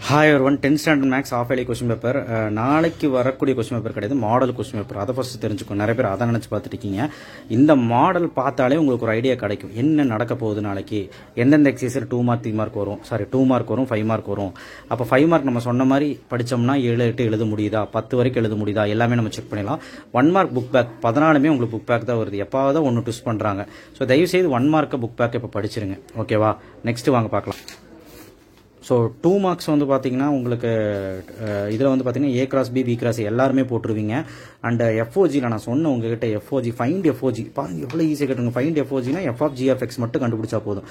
Hi ஒரு 10th standard maths half yearly question paper நாளைக்கு வரக்கூடிய கொஸ்டின் பேப்பர் கிடையாது, மாடல் கொஸ்டின் பேப்பர். அதை ஃபர்ஸ்ட் தெரிஞ்சுக்கணும். நிறைய பேர் அதை நினச்சி பார்த்துருக்கீங்க. இந்த மாடல் பார்த்தாலே உங்களுக்கு ஒரு ஐடியா கிடைக்கும் என்ன நடக்க போகுது நாளைக்கு, எந்தெந்த எக்ஸசைஸில் 2 மார்க் 3 மார்க் வரும், 2 மார்க் வரும், 5 மார்க் வரும். அப்போ 5 மார்க் நம்ம சொன்ன மாதிரி படித்தோம்னா 7 8 எழுத முடியுதா, 10 வரைக்கும் எழுத முடியுதா, எல்லாமே நம்ம செக் பண்ணிடலாம். 1 மார்க் புக் பேக் 14மே உங்களுக்கு புக் பேக் தான் வருது, எப்பாவது ஒன்று ட்விஸ்ட் பண்ணுறாங்க. ஸோ தயவுசெய்து 1 மார்க்கை புக் பேக் இப்போ படிச்சிருங்க, ஓகேவா? நெக்ஸ்ட் வாங்க பார்க்கலாம். ஸோ 2 மார்க்ஸ் வந்து பார்த்தீங்கன்னா உங்களுக்கு இதில் வந்து பார்த்தீங்கன்னா ஏ கிராஸ் பி கிராஸ் எல்லாருமே போட்டுருவீங்க. அண்ட் எஃப்ஓஜியில் நான் சொன்னேன் உங்ககிட்ட எஃப்ஓஜி ஃபைண்ட் எஃப்ஓஜி பாருங்க எவ்வளோ ஈஸியாக கேட்டுருங்க. ஃபைண்ட் எஃப்ஓஜினா F of G of X மட்டும் கண்டுபிடிச்சா போதும்.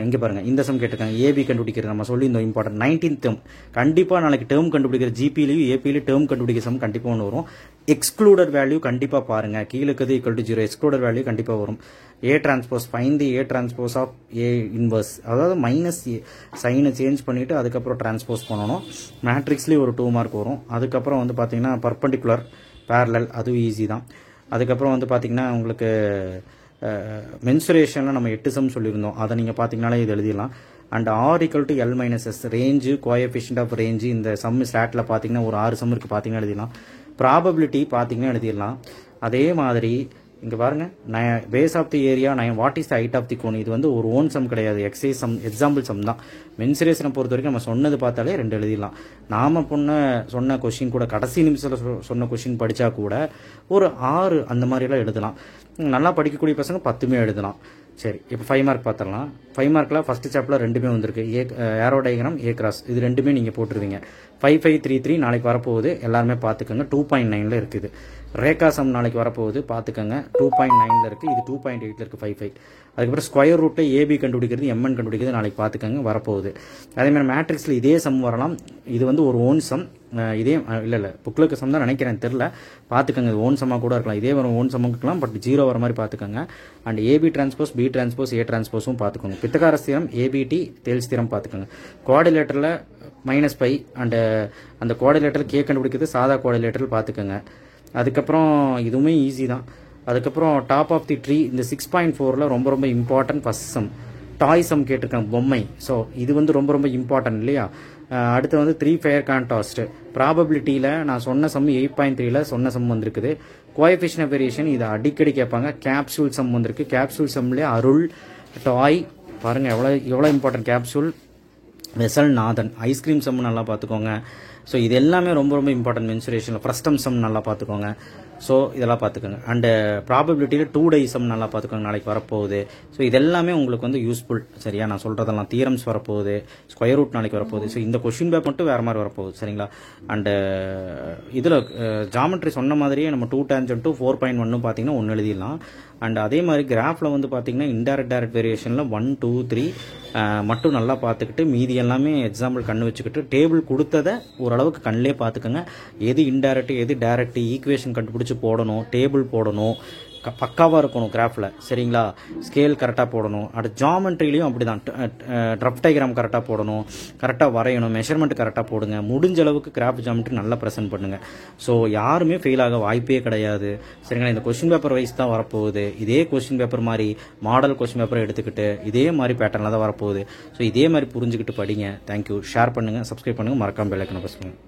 இங்கே பாருங்கள் இந்த சம் கேட்டிருக்காங்க. ஏபி கண்டுபிடிக்கிறது நம்ம சொல்லி இந்த இம்பார்ட்டன்ட் 19th டேர்ம் கண்டிப்பாக நாளைக்கு டேர்ம் கண்டுபிடிக்கிற ஜிபிலையும் ஏபிலையும் டேர்ம் கண்டுபிடிக்கிற சம் கண்டிப்பாக ஒன்று வரும். எக்ஸ்க்ளூடட் வேல்யூ கண்டிப்பாக பாருங்கள், கீழே இருக்குது ஈக்குவல் டு 0 எக்ஸ்க்ளூடட் வேல்யூ கண்டிப்பாக வரும். A transpose find the A transpose of A inverse, அதாவது மைனஸ் ஏ சைனை சேஞ்ச் பண்ணிவிட்டு அதுக்கப்புறம் டிரான்ஸ்போஸ் பண்ணணும். மேட்ரிக்ஸ்லேயே ஒரு 2 மார்க் வரும். அதுக்கப்புறம் வந்து பார்த்தீங்கன்னா பர்பண்டிகுலர் பேரலல் அதுவும் ஈஸி தான். அதுக்கப்புறம் வந்து பார்த்தீங்கன்னா உங்களுக்கு மென்சுரேஷனில் நம்ம 8 சம் சொல்லியிருந்தோம், அதை நீங்கள் பார்த்தீங்கனாலே இது எழுதிடலாம். And R equal to L minus S range coefficient of range இந்த சம் ஸ்டாட்டில் பார்த்தீங்கன்னா ஒரு 6 சம் இருக்குது, பார்த்தீங்கன்னா எழுதிடலாம். ப்ராபபிலிட்டி பார்த்தீங்கன்னா எழுதிடலாம். அதே மாதிரி இங்கே பாருங்கள் base of the area what is the height of the cone, இது வந்து ஒரு ஓன் சம் கிடையாது, எக்ஸைஸ் சம் எக்ஸாம்பிள் சம் தான். மென்சுரேஷனை பொறுத்த வரைக்கும் நம்ம சொன்னது பார்த்தாலே 2 எழுதிடலாம். நாம சொன்ன கொஷின் கூட கடைசி நிமிஷத்தில் சொன்ன கொஷின் படித்தா கூட ஒரு 6 அந்த மாதிரிலாம் எழுதலாம். நல்லா படிக்கக்கூடிய பசங்க 10மே எழுதலாம். சரி, இப்போ 5 மார்க் பார்த்துடலாம். 5 மார்க்கில் ஃபஸ்ட்டு சாப்டரில் 2மே வந்திருக்கு. ஏரோ டயக்ராம் ஏ கிராஸ் இது 2மே நீங்கள் போட்டுருவீங்க. 5 5 3 3 நாளைக்கு வரப்போகுது, எல்லாருமே பார்த்துக்கோங்க. 2.9 இருக்குது. ரேகா சம் நாளைக்கு வரப்போகுது, பார்த்துக்கோங்க. 2.9 இருக்குது, இது 2.8 இருக்குது. 5 5 அதுக்கப்புறம் ஸ்கொயர் ரூட்டில் ஏபி கண்டுபிடிக்கிறது எம்என் கண்டுபிடிக்கிறது நாளைக்கு பார்த்துக்கோங்க, வரப்போகுது. அதேமாதிரி மேட்ரிக்ஸில் இதே சம் வரலாம். இது வந்து ஒரு ஓன் சம், இதே இல்லை புக்கில் சம் தான் நினைக்கிறேன், தெரில, பார்த்துக்கோங்க. இது ஓன் சம்மாக கூட இருக்கலாம், இதே வரும் ஓன் சம்மாக இருக்கலாம், பட் 0 வர மாதிரி பார்த்துக்கோங்க. And AB transpose B transpose A டிரான்ஸ்போஸும் பார்த்துக்கோங்க. பித்தகாரஸ் தியரம் ஏபிடி தேல்ஸ் தியரம் பார்த்துக்கோங்க. கோஆர்டினேட்டரில் -π அண்ட் அந்த கோஆர்டினேட்டர் கே கண்டுபிடிக்கிறது சாதா கோஆர்டினேட்டர் பார்த்துக்கோங்க. அதுக்கப்புறம் இதுவுமே ஈஸி தான். அதுக்கப்புறம் டாப் ஆஃப் தி ட்ரீ இந்த 6.4ல் ரொம்ப ரொம்ப இம்பார்ட்டன்ட் ஃபர்ஸ்ட் சம் டாய் சம் கேட்டிருக்காங்க, பொம்மை. ஸோ இது வந்து ரொம்ப ரொம்ப இம்பார்ட்டன்ட் இல்லையா? அடுத்து வந்து 3 ஃபேர் கான்டாஸ்ட் ப்ராபபிலிட்டியில் நான் சொன்ன சம் 8.3ல் சொன்ன சம் வந்திருக்குது. கோஎஃபிஷியன்ட் ஆஃப் வேரியேஷன் இதை அடிக்கடி கேட்பாங்க. கேப்சூல் சம் வந்திருக்கு. கேப்சூல் சம்லேயே அருள் டாய் பாருங்கள் எவ்வளோ இம்பார்ட்டன்ட். கேப்சூல் வெசல் நாதன் ஐஸ்கிரீம் சம் நல்லா பார்த்துக்கோங்க. ஸோ இது எல்லாமே ரொம்ப ரொம்ப இம்பார்ட்டன்ட். மென்சுரேஷனில் ஃப்ரஸ்டம் சம் நல்லா பார்த்துக்கோங்க. ஸோ இதெல்லாம் பார்த்துக்கோங்க. அண்டு ப்ராபபிலிட்டியில் 2 டை சம் நல்லா பார்த்துக்கோங்க, நாளைக்கு வரப்போகுது. ஸோ இதெல்லாமே உங்களுக்கு வந்து யூஸ்ஃபுல், சரியா? நான் சொல்கிறதெல்லாம் தியரம்ஸ் வரப்போகுது, ஸ்கொயர் ரூட் நாளைக்கு வரப்போகுது. ஸோ இந்த கொஷின் பேப்பர் மட்டும் வேறு மாதிரி வரப்போகுது, சரிங்களா? அண்டு இதில் ஜாமெட்ரி சொன்ன மாதிரியே நம்ம 2 tangent 4.1 பார்த்தீங்கன்னா 1 எழுதிடலாம். அண்ட் அதே மாதிரி கிராஃபில் வந்து பார்த்தீங்கன்னா இன்டைரக்ட் டைரக்ட் வேரியேஷனில் 1 2 3 மட்டும் நல்லா பார்த்துக்கிட்டு மீதி எல்லாமே எக்ஸாம்பிள் கண்ணு வச்சுக்கிட்டு டேபிள் கொடுத்ததை ஓரளவுக்கு கண்ணிலே பார்த்துக்கோங்க. எது இன்டைரக்ட் எது டைரக்ட் ஈக்குவேஷன் கண்டுபிடிச்சி போடணும், டேபிள் போடணும், பக்காவாக இருக்கணும் கிராஃபில், சரிங்களா? ஸ்கேல் கரெக்டாக போடணும். அடுத்து ஜாமெண்ட்ரிலையும் அப்படி தான், ரஃப் டயக்ராம் கரெக்டாக போடணும், கரெக்டாக வரையணும், மெஷர்மெண்ட் கரெக்டாக போடுங்க. முடிஞ்ச அளவுக்கு கிராஃப் ஜாமெண்ட்ரி நல்லா ப்ரெசென்ட் பண்ணுங்கள். ஸோ யாருமே ஃபெயில் ஆக வாய்ப்பே கிடையாது, சரிங்களா? இந்த கொஸ்டின் பேப்பர் வைஸ் தான் வரப்போகுது. இதே கொஸ்டின் பேப்பர் மாதிரி மாடல் கொஸ்டின் பேப்பரை எடுத்துக்கிட்டு இதே மாதிரி பேட்டர்னில் தான் வரப்போகுது. ஸோ இதே மாதிரி புரிஞ்சுக்கிட்டு படிங்க. தேங்க்யூ. ஷேர் பண்ணுங்கள், சப்ஸ்கிரைப் பண்ணுங்கள், மறக்காமல் பெல் ஐக்கனை ப்ரெஸ் பண்ணுங்கள்.